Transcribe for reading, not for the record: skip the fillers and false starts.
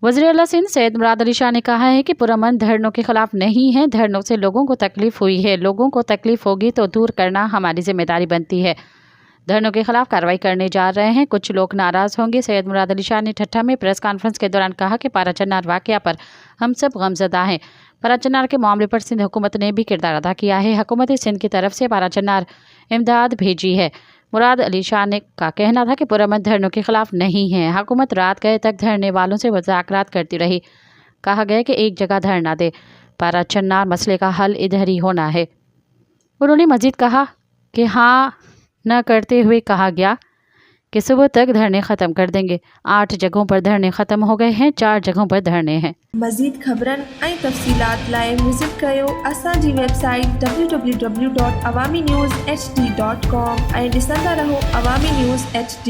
वज़ीर आला सिंध सैयद मुराद अली शाह ने कहा है कि पुरअमन धरनों के खिलाफ नहीं है। धरनों से लोगों को तकलीफ हुई है, लोगों को तकलीफ होगी तो दूर करना हमारी जिम्मेदारी बनती है। धरनों के खिलाफ कार्रवाई करने जा रहे हैं, कुछ लोग नाराज होंगे। सैयद मुराद अली शाह ने ठट्ठा में प्रेस कॉन्फ्रेंस के दौरान कहा कि पारा चन्नार वाक़या पर हम सब गमज़दा हैं। पारा चन्नार के मामले पर सिंध हुकूमत ने भी किरदार अदा किया है। हुकूमत सिंध की तरफ से पारा चन्नार इमदाद भेजी है। मुराद अली शाह ने का कहना था कि पुरअमन धरनों के खिलाफ नहीं है। हुकूमत रात गए तक धरने वालों से मुज़ाकरात करती रही। कहा गया कि एक जगह धरना दे, पारा चन्नार मसले का हल इधर ही होना है। उन्होंने मजीद कहा कि हाँ न करते हुए कहा गया कि सुबह तक धरने ख़त्म कर देंगे। 8 जगहों पर धरने ख़त्म हो गए हैं, 4 जगहों पर धरने हैं। मज़ीद ख़बरन ऐं तफ़सीलात लाइ विज़िट कयो असांजी वेबसाइट www.awamiNewsHD.com ऐं ॾिसंदा रहो अवामी न्यूज़ HD।